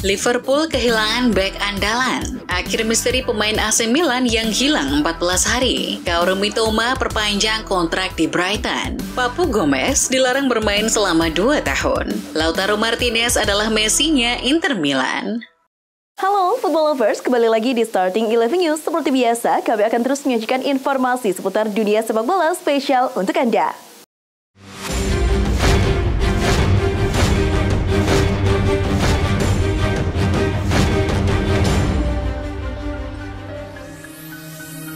Liverpool kehilangan bek andalan. Akhir misteri pemain AC Milan yang hilang 14 hari. Kaoru Mitoma perpanjang kontrak di Brighton. Papu Gomez dilarang bermain selama 2 tahun. Lautaro Martinez adalah Messi-nya Inter Milan. Halo football lovers, kembali lagi di Starting 11 News. Seperti biasa, kami akan terus menyajikan informasi seputar dunia sepak bola spesial untuk Anda.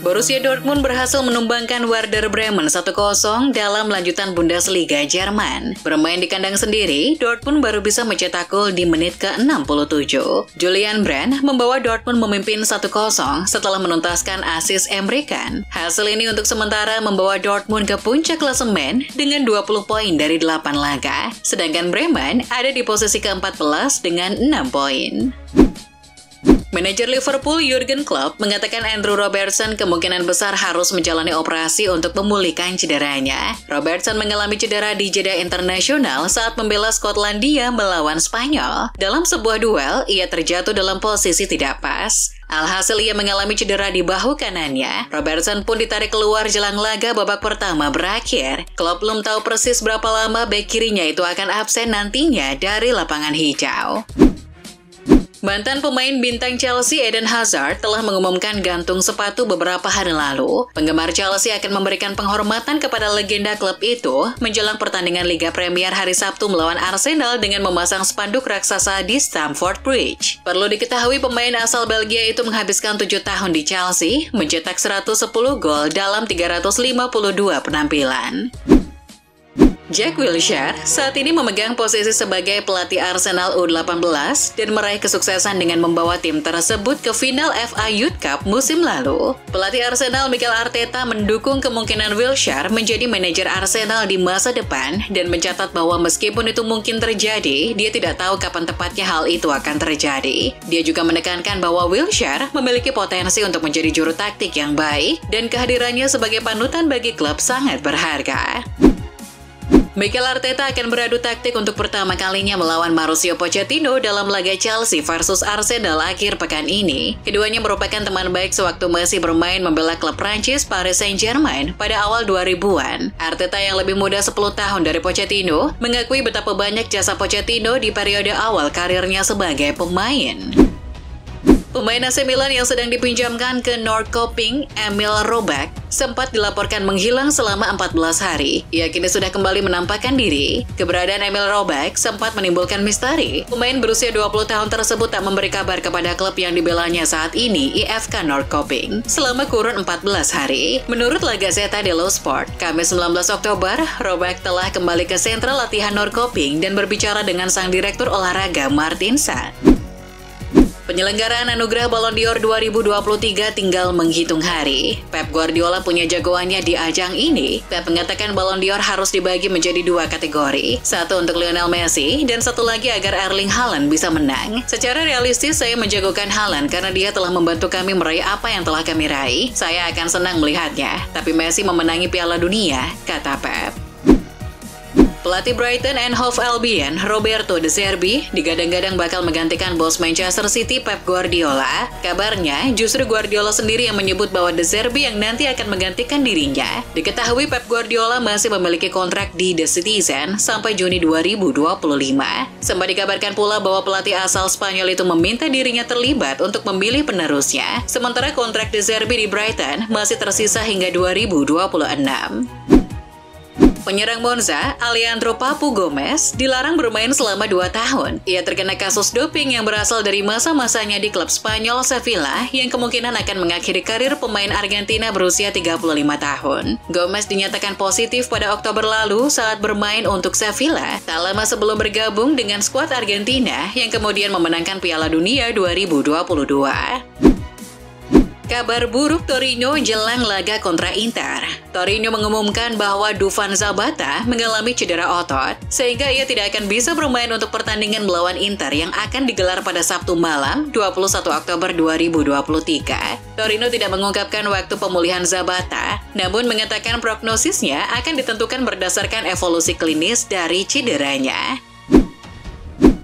Borussia Dortmund berhasil menumbangkan Werder Bremen 1-0 dalam lanjutan Bundesliga Jerman. Bermain di kandang sendiri, Dortmund baru bisa mencetak gol di menit ke-67. Julian Brandt membawa Dortmund memimpin 1-0 setelah menuntaskan asis Emre Can. Hasil ini untuk sementara membawa Dortmund ke puncak klasemen dengan 20 poin dari 8 laga. Sedangkan Bremen ada di posisi ke-14 dengan 6 poin. Manajer Liverpool Jurgen Klopp mengatakan Andrew Robertson kemungkinan besar harus menjalani operasi untuk memulihkan cederanya. Robertson mengalami cedera di jeda internasional saat membela Skotlandia melawan Spanyol. Dalam sebuah duel, ia terjatuh dalam posisi tidak pas. Alhasil ia mengalami cedera di bahu kanannya. Robertson pun ditarik keluar jelang laga babak pertama berakhir. Klopp belum tahu persis berapa lama bek kirinya itu akan absen nantinya dari lapangan hijau. Mantan pemain bintang Chelsea Eden Hazard telah mengumumkan gantung sepatu beberapa hari lalu. Penggemar Chelsea akan memberikan penghormatan kepada legenda klub itu menjelang pertandingan Liga Premier hari Sabtu melawan Arsenal dengan memasang spanduk raksasa di Stamford Bridge. Perlu diketahui pemain asal Belgia itu menghabiskan 7 tahun di Chelsea, mencetak 110 gol dalam 352 penampilan. Jack Wilshere saat ini memegang posisi sebagai pelatih Arsenal U18 dan meraih kesuksesan dengan membawa tim tersebut ke final FA Youth Cup musim lalu. Pelatih Arsenal Mikel Arteta mendukung kemungkinan Wilshere menjadi manajer Arsenal di masa depan dan mencatat bahwa meskipun itu mungkin terjadi, dia tidak tahu kapan tepatnya hal itu akan terjadi. Dia juga menekankan bahwa Wilshere memiliki potensi untuk menjadi juru taktik yang baik dan kehadirannya sebagai panutan bagi klub sangat berharga. Mikel Arteta akan beradu taktik untuk pertama kalinya melawan Mauricio Pochettino dalam laga Chelsea versus Arsenal akhir pekan ini. Keduanya merupakan teman baik sewaktu masih bermain membela klub Prancis Paris Saint-Germain pada awal 2000-an. Arteta yang lebih muda 10 tahun dari Pochettino mengakui betapa banyak jasa Pochettino di periode awal karirnya sebagai pemain. Pemain AC Milan yang sedang dipinjamkan ke Norrköping, Emil Robak, sempat dilaporkan menghilang selama 14 hari. Ia kini sudah kembali menampakkan diri. Keberadaan Emil Robak sempat menimbulkan misteri. Pemain berusia 20 tahun tersebut tak memberi kabar kepada klub yang dibelanya saat ini, IFK Norrköping, selama kurun 14 hari. Menurut La Gazzetta dello Sport, Kamis 19 Oktober, Robak telah kembali ke sentral latihan Norrköping dan berbicara dengan sang direktur olahraga Martin Sad. Penyelenggaraan anugerah Ballon d'Or 2023 tinggal menghitung hari. Pep Guardiola punya jagoannya di ajang ini. Pep mengatakan Ballon d'Or harus dibagi menjadi 2 kategori. Satu untuk Lionel Messi dan satu lagi agar Erling Haaland bisa menang. Secara realistis saya menjagokan Haaland karena dia telah membantu kami meraih apa yang telah kami raih. Saya akan senang melihatnya. Tapi Messi memenangi Piala Dunia, kata Pep. Pelatih Brighton and Hove Albion, Roberto De Zerbi, digadang-gadang bakal menggantikan bos Manchester City Pep Guardiola. Kabarnya, justru Guardiola sendiri yang menyebut bahwa De Zerbi yang nanti akan menggantikan dirinya. Diketahui Pep Guardiola masih memiliki kontrak di The Citizen sampai Juni 2025. Sempat dikabarkan pula bahwa pelatih asal Spanyol itu meminta dirinya terlibat untuk memilih penerusnya. Sementara kontrak De Zerbi di Brighton masih tersisa hingga 2026. Penyerang Monza, Alejandro Papu Gomez, dilarang bermain selama 2 tahun. Ia terkena kasus doping yang berasal dari masa-masanya di klub Spanyol Sevilla yang kemungkinan akan mengakhiri karir pemain Argentina berusia 35 tahun. Gomez dinyatakan positif pada Oktober lalu saat bermain untuk Sevilla, tak lama sebelum bergabung dengan skuad Argentina yang kemudian memenangkan Piala Dunia 2022. Kabar buruk Torino jelang laga kontra Inter. Torino mengumumkan bahwa Duvan Zapata mengalami cedera otot, sehingga ia tidak akan bisa bermain untuk pertandingan melawan Inter yang akan digelar pada Sabtu malam, 21 Oktober 2023. Torino tidak mengungkapkan waktu pemulihan Zapata, namun mengatakan prognosisnya akan ditentukan berdasarkan evolusi klinis dari cederanya.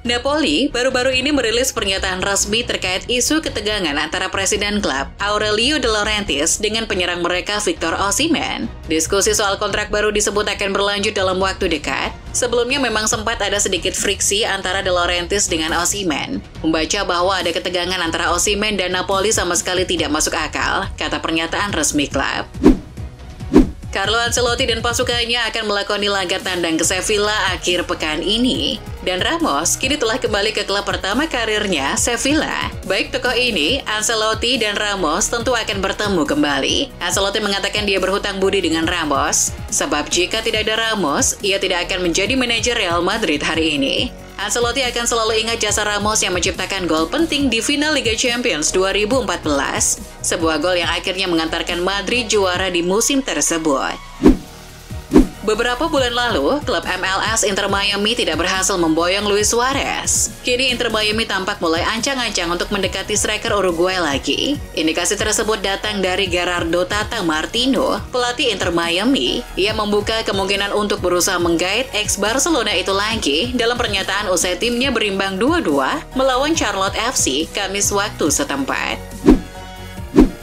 Napoli baru-baru ini merilis pernyataan resmi terkait isu ketegangan antara presiden klub Aurelio De Laurentiis dengan penyerang mereka Victor Osimhen. Diskusi soal kontrak baru disebut akan berlanjut dalam waktu dekat. Sebelumnya memang sempat ada sedikit friksi antara De Laurentiis dengan Osimhen. Membaca bahwa ada ketegangan antara Osimhen dan Napoli sama sekali tidak masuk akal, kata pernyataan resmi klub. Carlo Ancelotti dan pasukannya akan melakoni laga tandang ke Sevilla akhir pekan ini. Dan Ramos kini telah kembali ke klub pertama karirnya, Sevilla. Baik tokoh ini, Ancelotti dan Ramos tentu akan bertemu kembali. Ancelotti mengatakan dia berhutang budi dengan Ramos, sebab jika tidak ada Ramos, ia tidak akan menjadi manajer Real Madrid hari ini. Ancelotti akan selalu ingat jasa Ramos yang menciptakan gol penting di final Liga Champions 2014, sebuah gol yang akhirnya mengantarkan Madrid juara di musim tersebut. Beberapa bulan lalu, klub MLS Inter Miami tidak berhasil memboyong Luis Suarez. Kini Inter Miami tampak mulai ancang-ancang untuk mendekati striker Uruguay lagi. Indikasi tersebut datang dari Gerardo Tata Martino, pelatih Inter Miami. Ia membuka kemungkinan untuk berusaha menggait ex-Barcelona itu lagi dalam pernyataan usai timnya berimbang 2-2 melawan Charlotte FC Kamis waktu setempat.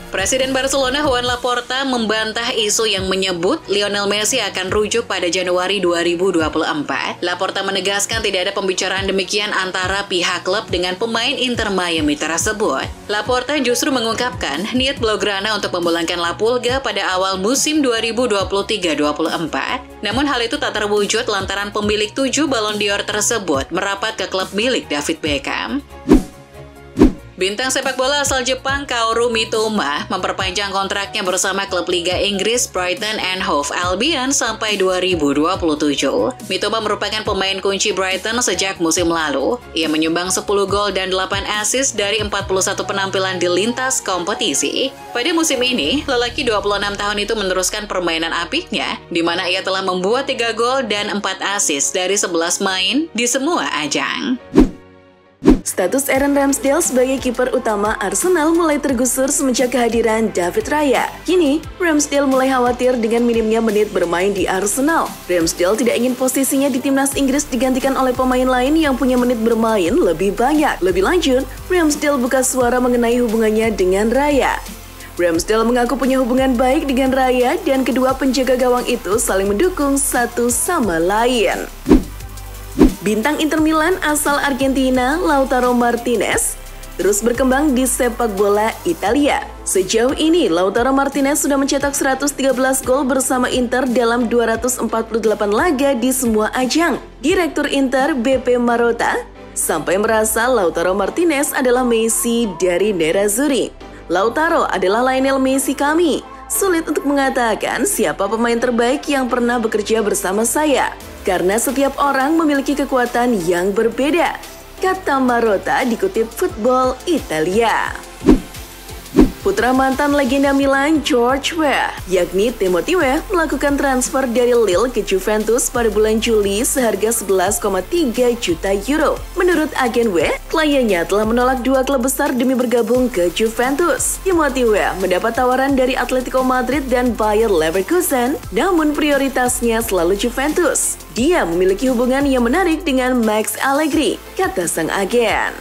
Presiden Barcelona Joan Laporta membantah isu yang menyebut Lionel Messi akan rujuk pada Januari 2024. Laporta menegaskan tidak ada pembicaraan demikian antara pihak klub dengan pemain Inter Miami tersebut. Laporta justru mengungkapkan niat Blaugrana untuk memulangkan La Pulga pada awal musim 2023-24. Namun hal itu tak terwujud lantaran pemilik 7 Ballon d'Or tersebut merapat ke klub milik David Beckham. Bintang sepak bola asal Jepang Kaoru Mitoma memperpanjang kontraknya bersama klub Liga Inggris Brighton and Hove Albion sampai 2027. Mitoma merupakan pemain kunci Brighton sejak musim lalu. Ia menyumbang 10 gol dan 8 assist dari 41 penampilan di lintas kompetisi. Pada musim ini, lelaki 26 tahun itu meneruskan permainan apiknya, di mana ia telah membuat 3 gol dan 4 assist dari 11 main di semua ajang. Status Aaron Ramsdale sebagai kiper utama Arsenal mulai tergusur semenjak kehadiran David Raya. Kini, Ramsdale mulai khawatir dengan minimnya menit bermain di Arsenal. Ramsdale tidak ingin posisinya di timnas Inggris digantikan oleh pemain lain yang punya menit bermain lebih banyak. Lebih lanjut, Ramsdale buka suara mengenai hubungannya dengan Raya. Ramsdale mengaku punya hubungan baik dengan Raya dan kedua penjaga gawang itu saling mendukung satu sama lain. Bintang Inter Milan asal Argentina, Lautaro Martinez, terus berkembang di sepak bola Italia. Sejauh ini, Lautaro Martinez sudah mencetak 113 gol bersama Inter dalam 248 laga di semua ajang. Direktur Inter, BP Marotta, sampai merasa Lautaro Martinez adalah Messi dari Nerazzurri. Lautaro adalah Lionel Messi kami. Sulit untuk mengatakan siapa pemain terbaik yang pernah bekerja bersama saya, karena setiap orang memiliki kekuatan yang berbeda, kata Marotta dikutip Football Italia. Putra mantan legenda Milan George Weah, yakni Timothy Weah, melakukan transfer dari Lille ke Juventus pada bulan Juli seharga 11,3 juta euro. Menurut agen Weah, kliennya telah menolak 2 klub besar demi bergabung ke Juventus. Timothy Weah mendapat tawaran dari Atletico Madrid dan Bayer Leverkusen, namun prioritasnya selalu Juventus. Dia memiliki hubungan yang menarik dengan Max Allegri, kata sang agen.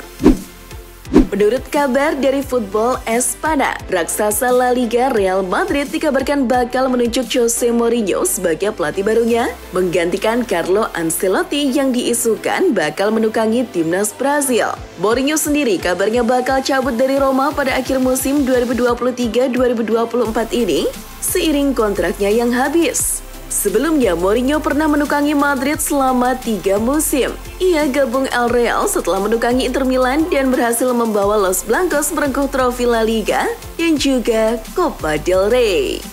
Menurut kabar dari Football Espada, raksasa La Liga Real Madrid dikabarkan bakal menunjuk Jose Mourinho sebagai pelatih barunya, menggantikan Carlo Ancelotti yang diisukan bakal menukangi timnas Brazil. Mourinho sendiri kabarnya bakal cabut dari Roma pada akhir musim 2023-2024 ini, seiring kontraknya yang habis. Sebelumnya, Mourinho pernah menukangi Madrid selama 3 musim. Ia gabung El Real setelah menukangi Inter Milan dan berhasil membawa Los Blancos merengkuh trofi La Liga dan juga Copa del Rey.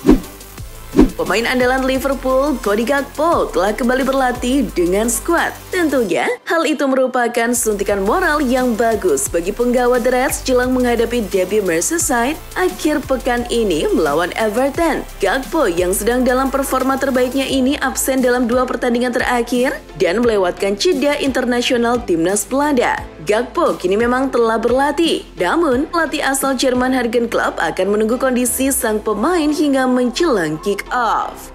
Pemain andalan Liverpool, Cody Gakpo, telah kembali berlatih dengan skuad. Tentunya, hal itu merupakan suntikan moral yang bagus bagi penggawa The Reds jelang menghadapi derby Merseyside akhir pekan ini melawan Everton. Gakpo yang sedang dalam performa terbaiknya ini absen dalam 2 pertandingan terakhir dan melewatkan jeda internasional timnas Belanda. Gakpo kini memang telah berlatih, namun pelatih asal Jerman Jurgen Klopp akan menunggu kondisi sang pemain hingga menjelang kick-off.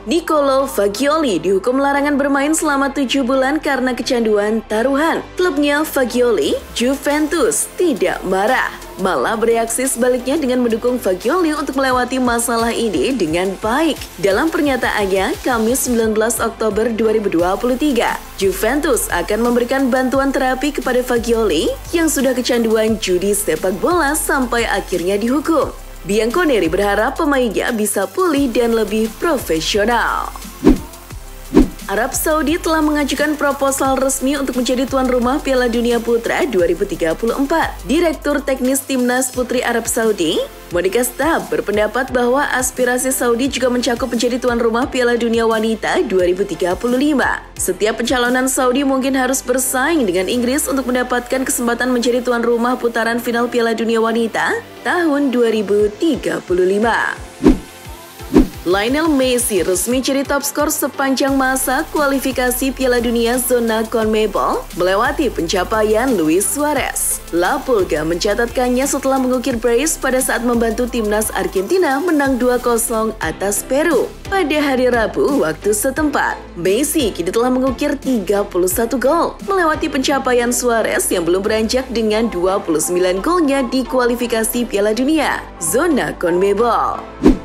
Nicolo Fagioli dihukum larangan bermain selama 7 bulan karena kecanduan taruhan. Klubnya Fagioli, Juventus, tidak marah, malah bereaksi sebaliknya dengan mendukung Fagioli untuk melewati masalah ini dengan baik. Dalam pernyataannya, Kamis 19 Oktober 2023, Juventus akan memberikan bantuan terapi kepada Fagioli yang sudah kecanduan judi sepak bola sampai akhirnya dihukum. Bianconeri berharap pemainnya bisa pulih dan lebih profesional. Arab Saudi telah mengajukan proposal resmi untuk menjadi tuan rumah Piala Dunia Putra 2034. Direktur Teknis Timnas Putri Arab Saudi, Monica Stab, berpendapat bahwa aspirasi Saudi juga mencakup menjadi tuan rumah Piala Dunia Wanita 2035. Setiap pencalonan Saudi mungkin harus bersaing dengan Inggris untuk mendapatkan kesempatan menjadi tuan rumah putaran final Piala Dunia Wanita tahun 2035. Lionel Messi resmi jadi top skor sepanjang masa kualifikasi Piala Dunia zona CONMEBOL melewati pencapaian Luis Suarez. La Pulga mencatatkannya setelah mengukir brace pada saat membantu timnas Argentina menang 2-0 atas Peru pada hari Rabu waktu setempat. Messi kini telah mengukir 31 gol, melewati pencapaian Suarez yang belum beranjak dengan 29 golnya di kualifikasi Piala Dunia zona CONMEBOL.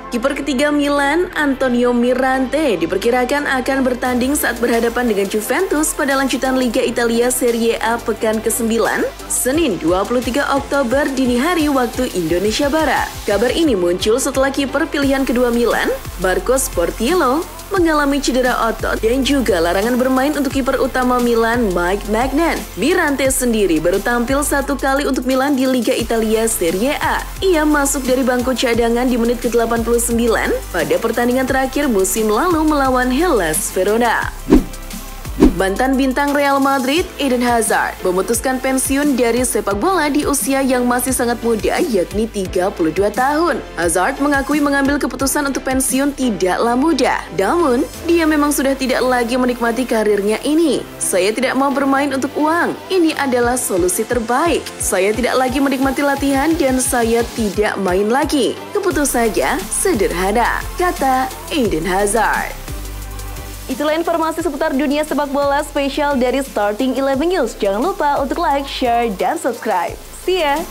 Kiper ketiga Milan, Antonio Mirante, diperkirakan akan bertanding saat berhadapan dengan Juventus pada lanjutan Liga Italia Serie A pekan ke-9, Senin 23 Oktober dini hari waktu Indonesia Barat. Kabar ini muncul setelah kiper pilihan kedua Milan, Marcos Portillo, mengalami cedera otot dan juga larangan bermain untuk kiper utama Milan, Mike Maignan. Mirante sendiri baru tampil 1 kali untuk Milan di Liga Italia Serie A. Ia masuk dari bangku cadangan di menit ke-89 pada pertandingan terakhir musim lalu melawan Hellas Verona. Mantan bintang Real Madrid, Eden Hazard, memutuskan pensiun dari sepak bola di usia yang masih sangat muda, yakni 32 tahun. Hazard mengakui mengambil keputusan untuk pensiun tidaklah mudah. Namun, dia memang sudah tidak lagi menikmati karirnya ini. Saya tidak mau bermain untuk uang. Ini adalah solusi terbaik. Saya tidak lagi menikmati latihan dan saya tidak main lagi. Keputusannya sederhana, kata Eden Hazard. Itulah informasi seputar dunia sepak bola spesial dari Starting 11 News. Jangan lupa untuk like, share, dan subscribe. See ya!